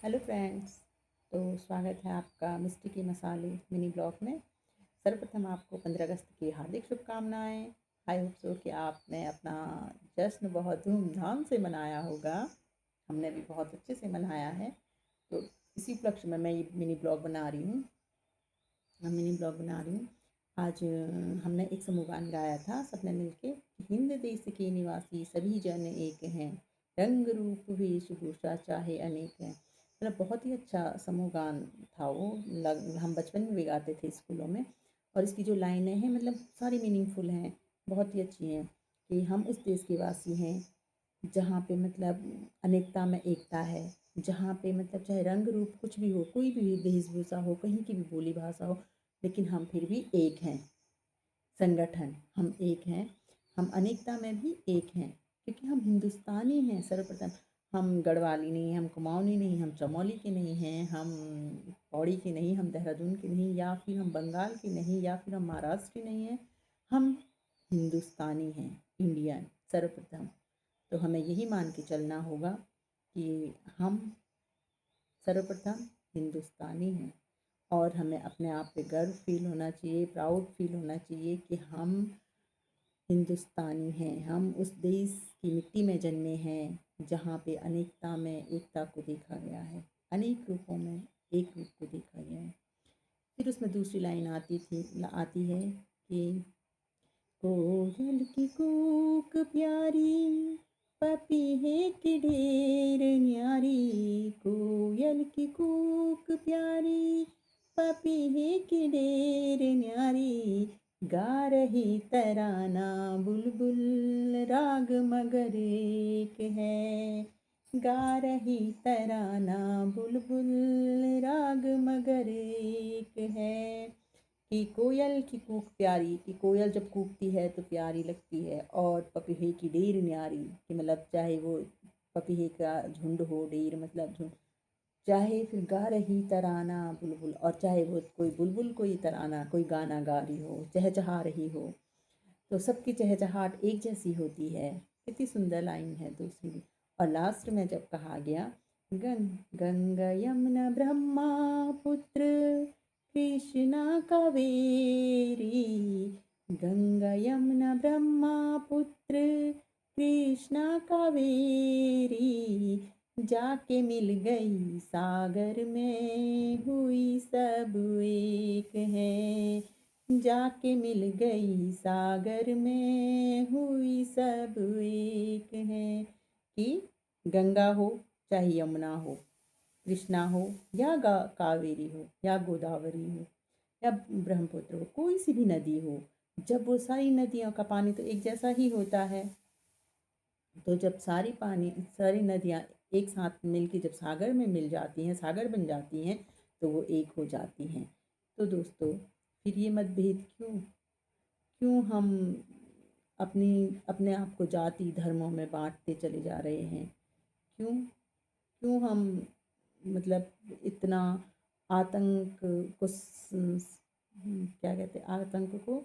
Hello friends. तो स्वागत है आपका मिस्टी के मसाले मिनी ब्लॉग में। सर्वप्रथम आपको 15 अगस्त की हार्दिक शुभकामनाएं। आई होप सो कि आपने अपना जश्न बहुत धूमधाम से मनाया होगा। हमने भी बहुत अच्छे से मनाया है। तो इसी उपलक्ष्य में मैं ये मिनी ब्लॉग बना रही हूँ। आज हमने एक समूह गान गाया था सबने मिलके। हिंद देश के निवासी सभी जन एक हैं, रंग रूप वेशभूषा चाहे अनेक हैं। मतलब बहुत ही अच्छा समूह गान था वो। हम बचपन में भी गाते थे स्कूलों में। और इसकी जो लाइनें हैं मतलब सारी मीनिंगफुल हैं, बहुत ही अच्छी हैं। कि हम उस देश के वासी हैं जहाँ पे मतलब अनेकता में एकता है। जहाँ पे मतलब चाहे रंग रूप कुछ भी हो, कोई भी वेशभूषा हो, कहीं की भी बोली भाषा हो, लेकिन हम फिर भी एक हैं। संगठन हम एक हैं, हम अनेकता में भी एक हैं, क्योंकि हम हिंदुस्तानी हैं। सर्वप्रथम हम गढ़वाली नहीं, हम कुमाऊनी नहीं, हम चमोली के नहीं हैं, हम पौड़ी के नहीं, हम देहरादून के नहीं, या फिर हम बंगाल के नहीं, या फिर हम महाराष्ट्र के नहीं हैं। हम हिंदुस्तानी हैं, इंडियन सर्वप्रथम। तो हमें यही मान के चलना होगा कि हम सर्वप्रथम हिंदुस्तानी हैं। और हमें अपने आप पे गर्व फील होना चाहिए, प्राउड फील होना चाहिए कि हम हिंदुस्तानी हैं। हम उस देश की मिट्टी में जन्मे हैं जहाँ पे अनेकता में एकता को देखा गया है, अनेक रूपों में एक रूप को देखा गया है। फिर उसमें दूसरी लाइन आती है कि कोयल की कूक प्यारी, पपीहे की ढेर न्यारी। कोयल की कूक प्यारी, पपीहे की ढेर न्यारी। गा रही तराना बुलबुल, राग मगर एक है। गा रही तराना बुलबुल, राग मगर एक है। कि कोयल की कूक प्यारी, कि कोयल जब कूकती है तो प्यारी लगती है। और पपीहे की ढेर न्यारी, कि मतलब चाहे वो पपीहे का झुंड हो, ढेर मतलब झुंड, चाहे फिर गा रही तराना बुलबुल, और चाहे वो कोई बुलबुल कोई तराना कोई गाना गा रही हो, चहचहा रही हो, तो सबकी चहचहाट एक जैसी होती है। कितनी सुंदर लाइन है दूसरी। और लास्ट में जब कहा गया गंगा यमुना ब्रह्मपुत्र कृष्णा कावेरी। गंगा यमुना ब्रह्मपुत्र कृष्णा कावेरी। जाके मिल गई सागर में, हुई सब एक है। जाके मिल गई सागर में, हुई सब एक है। कि गंगा हो चाहे यमुना हो, कृष्णा हो या कावेरी हो या गोदावरी हो या ब्रह्मपुत्र हो, कोई सी भी नदी हो, जब वो सारी नदियों का पानी तो एक जैसा ही होता है। तो जब सारी नदियाँ एक साथ मिलके जब सागर में मिल जाती हैं, सागर बन जाती हैं, तो वो एक हो जाती हैं। तो दोस्तों, फिर ये मतभेद क्यों? क्यों हम अपनी अपने आप को जाति धर्मों में बांटते चले जा रहे हैं? क्यों क्यों हम मतलब इतना आतंक को क्या कहते हैं, आतंक को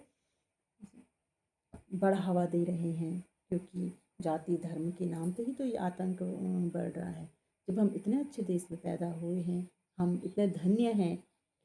बढ़ावा दे रहे हैं? क्योंकि जाति धर्म के नाम पे ही तो ये आतंक बढ़ रहा है। जब हम इतने अच्छे देश में पैदा हुए हैं, हम इतने धन्य हैं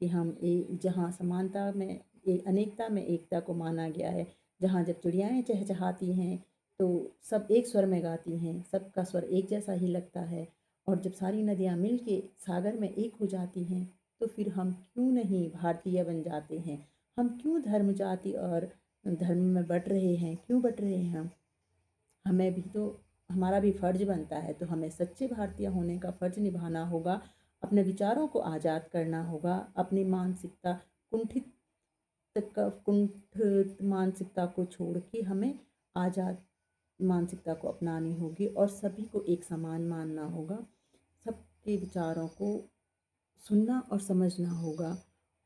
कि हम जहाँ समानता में अनेकता में एकता को माना गया है, जहाँ जब चिड़ियाएँ चहचहाती हैं तो सब एक स्वर में गाती हैं, सबका स्वर एक जैसा ही लगता है। और जब सारी नदियाँ मिल के सागर में एक हो जाती हैं, तो फिर हम क्यों नहीं भारतीय बन जाते हैं? हम क्यों धर्म जाति और धर्म में बट रहे हैं? क्यों बट रहे हैं हम? हमें भी तो हमारा भी फर्ज बनता है, तो हमें सच्चे भारतीय होने का फर्ज निभाना होगा। अपने विचारों को आज़ाद करना होगा, अपनी मानसिकता कुंठित कुंठित मानसिकता को छोड़ के हमें आज़ाद मानसिकता को अपनानी होगी और सभी को एक समान मानना होगा। सबके विचारों को सुनना और समझना होगा।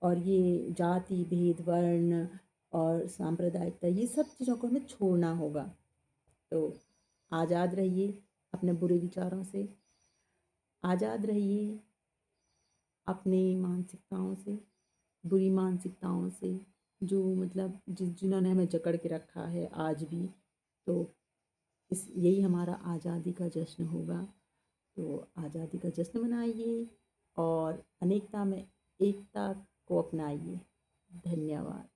और ये जाति भेद वर्ण और सांप्रदायिकता, ये सब चीज़ों को हमें छोड़ना होगा। तो आज़ाद रहिए अपने बुरे विचारों से, आज़ाद रहिए अपनी मानसिकताओं से, बुरी मानसिकताओं से, जो मतलब जिन्होंने हमें जकड़ के रखा है आज भी। तो यही हमारा आज़ादी का जश्न होगा। तो आज़ादी का जश्न मनाइए और अनेकता में एकता को अपनाइए। धन्यवाद।